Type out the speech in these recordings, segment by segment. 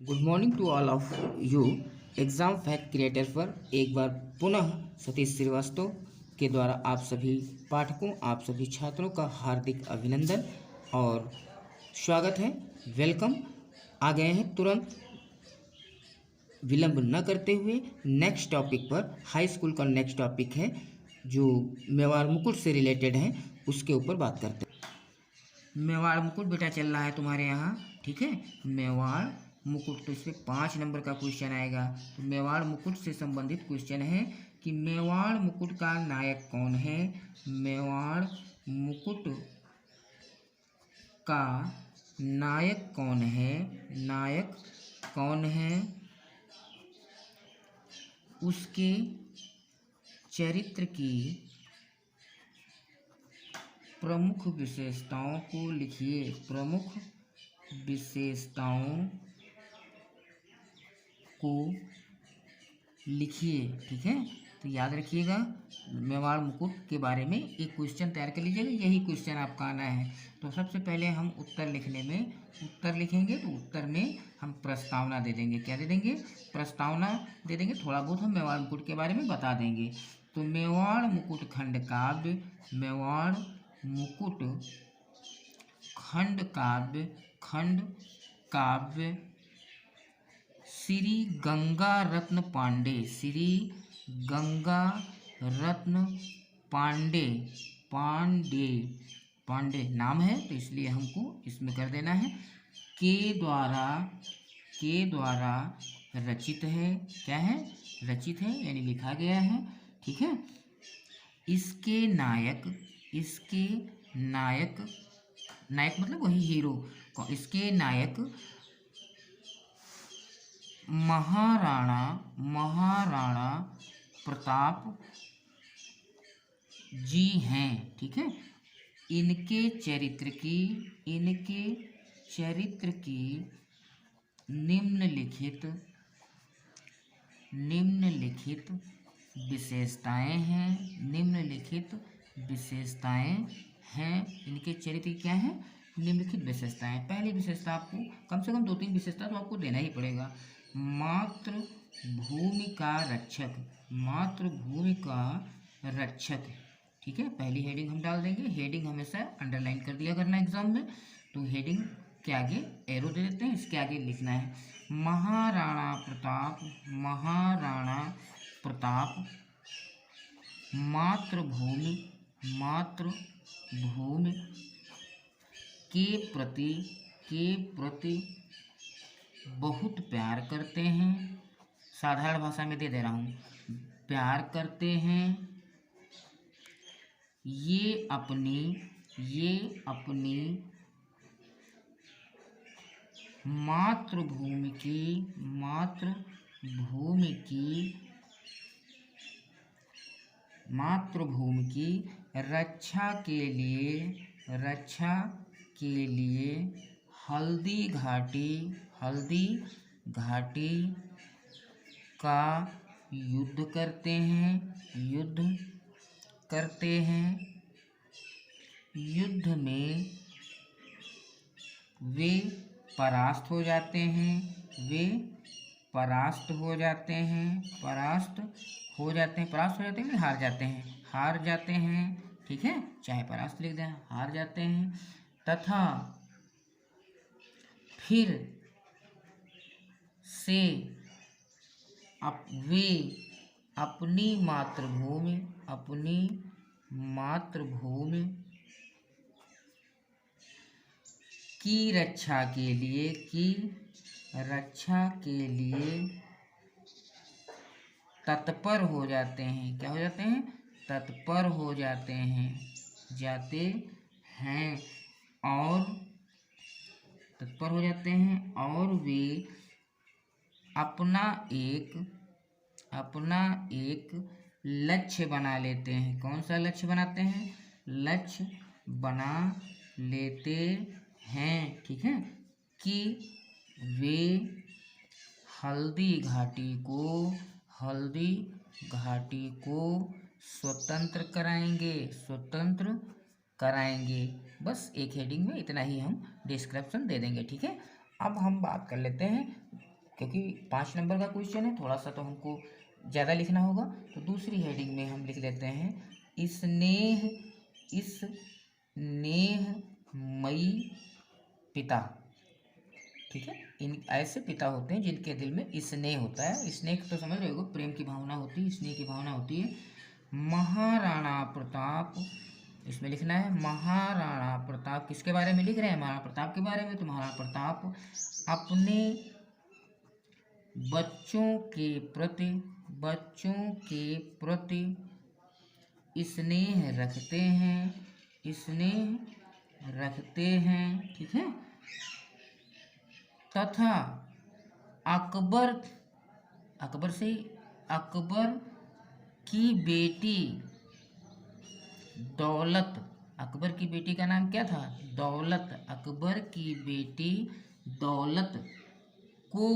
Good morning to all of you. Exam fact creator पर एक बार पुनः सतीश श्रीवास्तव के द्वारा आप सभी पाठकों, आप सभी छात्रों का हार्दिक अभिनंदन और स्वागत है। वेलकम। आ गए हैं तुरंत विलंब न करते हुए नेक्स्ट टॉपिक पर। हाई स्कूल का नेक्स्ट टॉपिक है जो मेवाड़ मुकुट से रिलेटेड है, उसके ऊपर बात करते हैं। मेवाड़ मुकुट बेटा चल रहा है तुम्हारे यहाँ, ठीक है। मेवाड़ मुकुट, तो इसमें 5 नंबर का क्वेश्चन आएगा। तो मेवाड़ मुकुट से संबंधित क्वेश्चन है कि मेवाड़ मुकुट का नायक कौन है। मेवाड़ मुकुट का नायक कौन है, नायक कौन है, उसके चरित्र की प्रमुख विशेषताओं को लिखिए। प्रमुख विशेषताओं को लिखिए, ठीक है। तो याद रखिएगा, मेवाड़ मुकुट के बारे में एक क्वेश्चन तैयार कर लीजिएगा, यही क्वेश्चन आपका आना है। तो सबसे पहले हम उत्तर लिखने में उत्तर लिखेंगे, तो उत्तर में हम प्रस्तावना दे देंगे। क्या दे देंगे? प्रस्तावना दे देंगे। थोड़ा बहुत हम मेवाड़ मुकुट के बारे में बता देंगे। तो मेवाड़ मुकुट खंड काव्य, मेवाड़ मुकुट खंड काव्य, खंड काव्य श्री गंगा रत्न पांडे, श्री गंगा रत्न पांडे, पांडे पांडे नाम है तो इसलिए हमको इसमें कर देना है। के द्वारा रचित है। क्या है? रचित है, यानी लिखा गया है, ठीक है। इसके नायक नायक मतलब वही हीरो। इसके नायक महाराणा प्रताप जी हैं, ठीक है। इनके चरित्र की निम्नलिखित विशेषताएं हैं। इनके चरित्र की क्या है? निम्नलिखित विशेषताएं। पहली विशेषता आपको कम से कम 2-3 विशेषता तो आपको देना ही पड़ेगा। मातृभूमि का रक्षक, ठीक है। पहली हेडिंग हम डाल देंगे। हेडिंग हमेशा अंडरलाइन कर दिया करना एग्जाम में। तो हेडिंग के आगे एरो दे देते हैं, इसके आगे लिखना है महाराणा प्रताप मातृभूमि के प्रति बहुत प्यार करते हैं। साधारण भाषा में दे रहा हूँ, प्यार करते हैं। ये अपनी मातृभूमि की रक्षा के लिए हल्दी घाटी का युद्ध करते हैं। युद्ध में वे परास्त हो जाते हैं। परास्त हो जाते हैं, हार जाते हैं, ठीक है। चाहे परास्त लिख दें, हार जाते हैं। तथा फिर से वे अपनी मातृभूमि की रक्षा के लिए तत्पर हो जाते हैं। क्या हो जाते हैं? तत्पर हो जाते हैं और वे अपना एक लक्ष्य बना लेते हैं। कौन सा लक्ष्य बनाते हैं? लक्ष्य बना लेते हैं, ठीक है, कि वे हल्दी घाटी को स्वतंत्र कराएंगे। बस एक हेडिंग में इतना ही हम डिस्क्रिप्शन दे देंगे, ठीक है। अब हम बात कर लेते हैं क्योंकि 5 नंबर का क्वेश्चन है, थोड़ा सा तो हमको ज़्यादा लिखना होगा। तो दूसरी हेडिंग में हम लिख लेते हैं स्नेह, इस स्नेहमयी पिता। ठीक है, इन ऐसे पिता होते हैं जिनके दिल में स्नेह होता है। स्नेह तो समझ रहे हो, प्रेम की भावना होती है, स्नेह की भावना होती है। महाराणा प्रताप, इसमें लिखना है महाराणा प्रताप। किसके बारे में लिख रहे हैं? महाराणा प्रताप के बारे में। तो महाराणा प्रताप अपने बच्चों के प्रति स्नेह रखते हैं, स्नेह रखते हैं। ठीक है, तथा अकबर, अकबर से अकबर की बेटी दौलत, अकबर की बेटी का नाम क्या था? दौलत। अकबर की बेटी दौलत को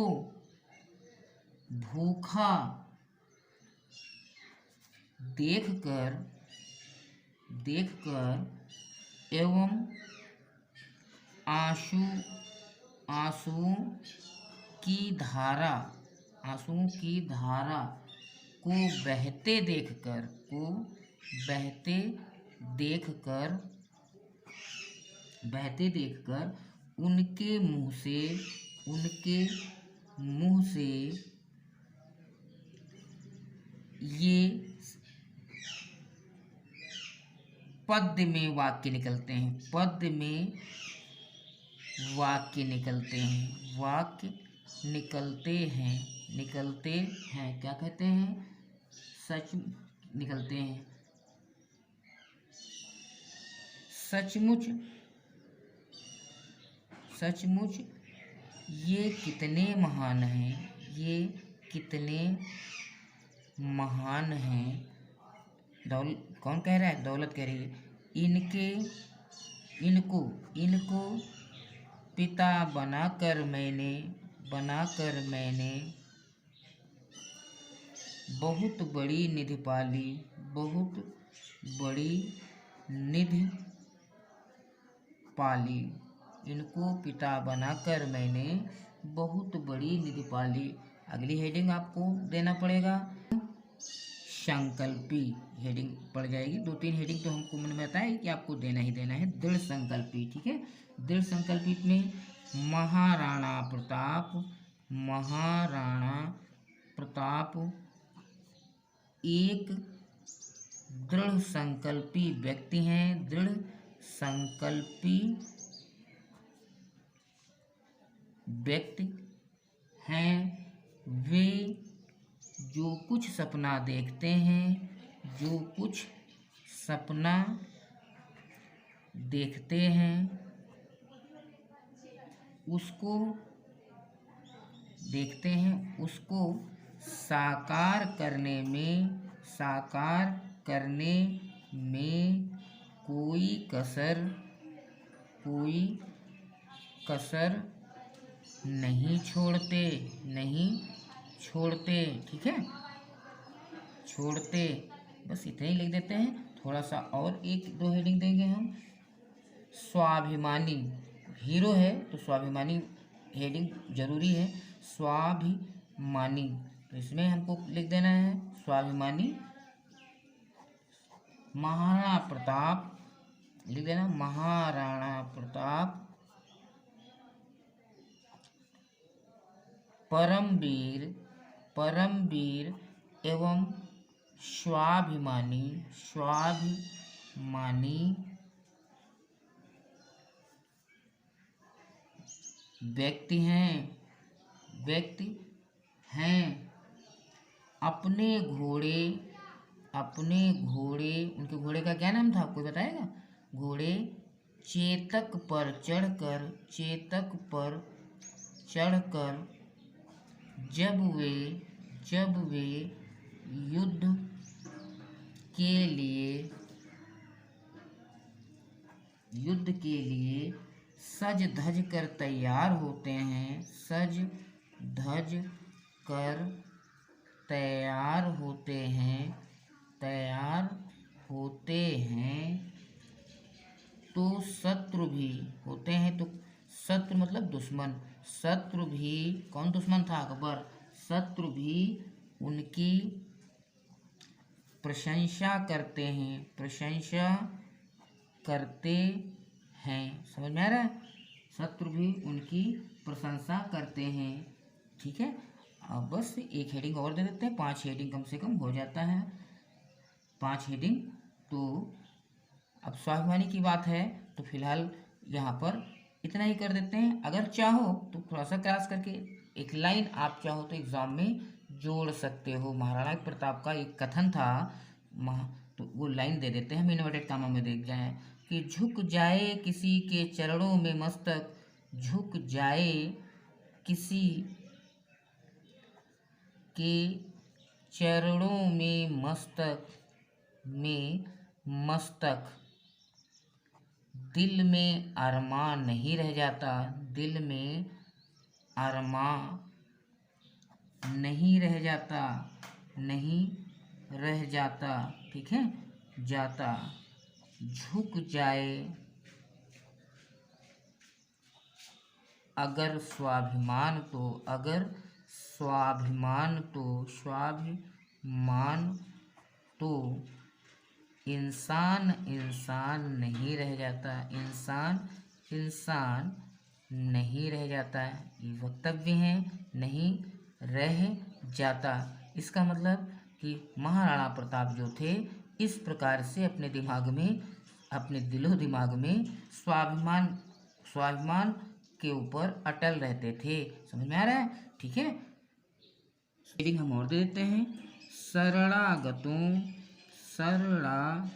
भूखा देखकर एवं आंसुओं की धारा को बहते देखकर उनके मुंह से ये पद्य में वाक्य निकलते हैं, निकलते हैं। क्या कहते हैं? सच निकलते हैं। सचमुच ये कितने महान हैं। कौन कह रहा है? दौलत कह रही है। इनको पिता बनाकर मैंने बहुत बड़ी निधि पाली। इनको पिता बनाकर मैंने बहुत बड़ी निधि पाली। अगली हेडिंग आपको देना पड़ेगा संकल्पी हेडिंग पड़ जाएगी। 2-3 हेडिंग तो हमको मन में आता है कि आपको देना ही देना है। दृढ़ संकल्पी। ठीक है, दृढ़ संकल्पी में महाराणा प्रताप एक दृढ़ संकल्पी व्यक्ति हैं। दृढ़ संकल्पी व्यक्ति हैं। वे जो कुछ सपना देखते हैं उसको साकार करने में कोई कसर नहीं छोड़ते। ठीक है, बस इतना ही लिख देते हैं। थोड़ा सा और 1-2 हेडिंग देंगे हम। स्वाभिमानी, हीरो है तो स्वाभिमानी हेडिंग जरूरी है। स्वाभिमानी, तो इसमें हमको लिख देना है स्वाभिमानी। महाराणा प्रताप लिख देना, महाराणा प्रताप परमवीर एवं स्वाभिमानी व्यक्ति हैं। अपने घोड़े, उनके घोड़े का क्या नाम था? कोई बताएगा? घोड़े चेतक पर चढ़कर जब वे युद्ध के लिए सज धज कर तैयार होते हैं, तो शत्रु भी होते हैं। तो शत्रु मतलब दुश्मन, शत्रु भी, कौन दुश्मन था? अकबर। शत्रु भी उनकी प्रशंसा करते हैं, प्रशंसा करते हैं। समझ में आ रहा है? शत्रु भी उनकी प्रशंसा करते हैं। ठीक है, अब बस एक हेडिंग और दे देते हैं, 5 हेडिंग कम से कम हो जाता है, 5 हेडिंग। तो अब स्वाभिमानी की बात है तो फिलहाल यहाँ पर इतना ही कर देते हैं। अगर चाहो तो थोड़ा सा क्रॉस करके एक लाइन आप चाहो तो एग्जाम में जोड़ सकते हो। महाराणा प्रताप का एक कथन था, तो वो लाइन दे देते हैं, हम इन्वर्टेड कामा में देख जाए कि झुक जाए किसी के चरणों में मस्तक, झुक जाए किसी के चरणों में मस्तक, में मस्तक, दिल में अरमान नहीं रह जाता, दिल में अरमान नहीं रह जाता, नहीं रह जाता। ठीक है, जाता, झुक जाए अगर स्वाभिमान तो, अगर स्वाभिमान तो, स्वाभिमान तो इंसान इंसान नहीं रह जाता, इंसान इंसान नहीं रह जाता। ये वक्तव्य है, नहीं रह जाता। इसका मतलब कि महाराणा प्रताप जो थे इस प्रकार से अपने दिमाग में, अपने दिलो दिमाग में स्वाभिमान, स्वाभिमान के ऊपर अटल रहते थे। समझ में आ रहा है? ठीक है, हेडिंग हम और दे देते हैं, शरणागतों, शरणागतों,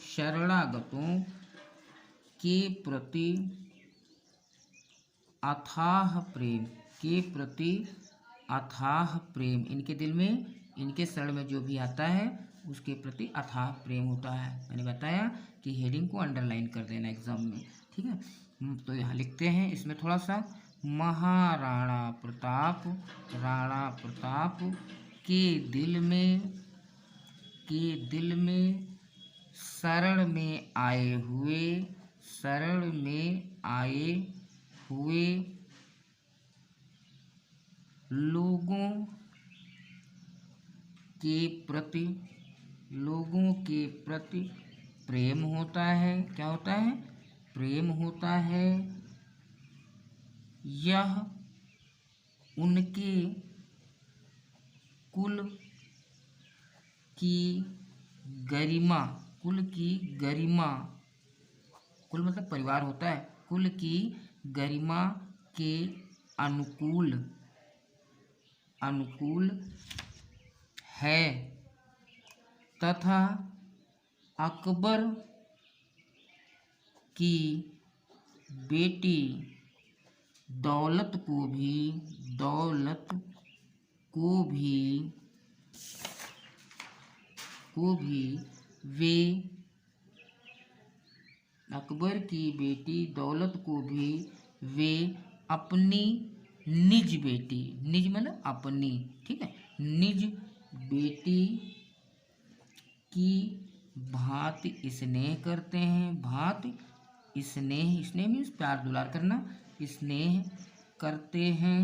शरणागतों के प्रति अथाह प्रेम, के प्रति अथाह प्रेम, इनके दिल में, इनके शरण में जो भी आता है उसके प्रति अथाह प्रेम होता है। मैंने बताया कि हेडिंग को अंडरलाइन कर देना एग्जाम में। ठीक है, तो यहाँ लिखते हैं इसमें थोड़ा सा, महाराणा प्रताप, राणा प्रताप के दिल में, के दिल में शरण में आए हुए, शरण में आए हुए लोगों के प्रति, लोगों के प्रति प्रेम होता है। क्या होता है? प्रेम होता है। यह उनके कुल की गरिमा, कुल की गरिमा, कुल मतलब परिवार होता है, कुल की गरिमा के अनुकूल, अनुकूल है तथा अकबर की बेटी दौलत को भी, दौलत को भी वे, अकबर की बेटी दौलत को भी वे अपनी निज बेटी, निज मतलब अपनी, ठीक है, निज बेटी की भांति स्नेह करते हैं, भांति स्नेह, स्नेह मीन्स प्यार दुलार करना, स्नेह करते हैं।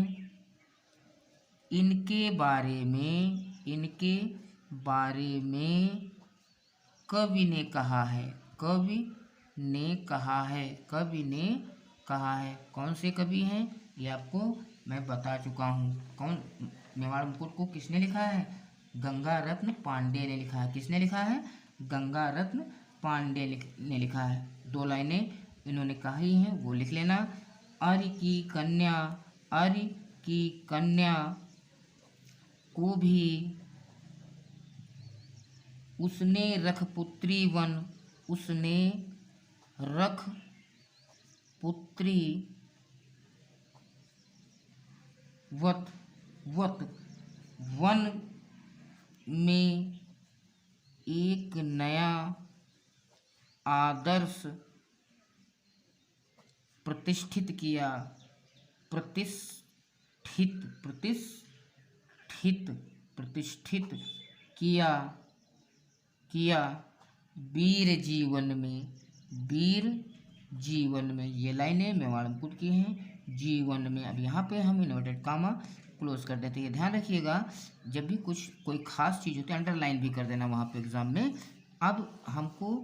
इनके बारे में, इनके बारे में कवि ने कहा है, कवि ने कहा है, कवि ने कहा है। कौन से कवि हैं ये आपको मैं बता चुका हूँ। कौन? मेवाड़ मुकुट को किसने लिखा है? गंगा रत्न पांडे ने लिखा है। किसने लिखा है? गंगा रत्न पांडे ने लिखा है। 2 लाइनें इन्होंने कही हैं, वो लिख लेना। अर्य की कन्या, अर्य की कन्या को भी उसने रख पुत्री वन, उसने रख पुत्री वत, वत वन में एक नया आदर्श प्रतिष्ठित किया, प्रतिष्ठित, प्रतिष्ठित, प्रतिष्ठित किया, किया वीर जीवन में, वीर जीवन में, ये लाइनें मेवाड़ मुकुट की हैं। जीवन में, अब यहाँ पे हम इन्वर्टेड कामा क्लोज कर देते हैं। ये ध्यान रखिएगा, जब भी कुछ कोई खास चीज़ होती है अंडरलाइन भी कर देना वहाँ पे एग्जाम में। अब हमको,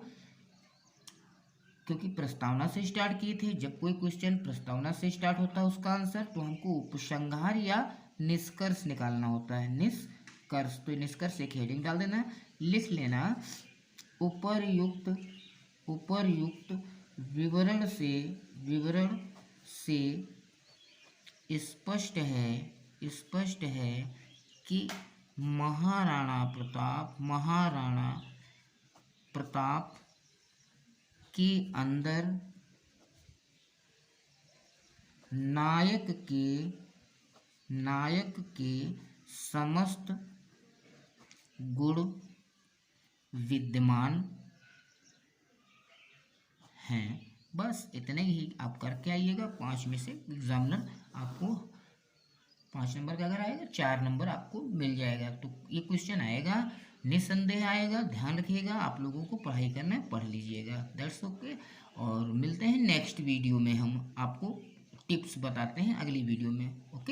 क्योंकि प्रस्तावना से स्टार्ट किए थे, जब कोई क्वेश्चन प्रस्तावना से स्टार्ट होता है उसका आंसर, तो हमको उपसंहार या निष्कर्ष निकालना होता है। निष्कर्ष, तो निष्कर्ष एक हेडिंग डाल देना, लिख लेना, उपर्युक्त विवरण से स्पष्ट है कि महाराणा प्रताप के अंदर नायक के समस्त गुण विद्यमान हैं। बस इतने ही आप करके आइएगा। 5 में से एग्जामिनर आपको 5 नंबर का अगर आएगा 4 नंबर आपको मिल जाएगा। तो ये क्वेश्चन आएगा, निस्संदेह आएगा। ध्यान रखिएगा, आप लोगों को पढ़ाई करना है, पढ़ लीजिएगा। That's okay. और मिलते हैं नेक्स्ट वीडियो में, हम आपको टिप्स बताते हैं अगली वीडियो में। ओके।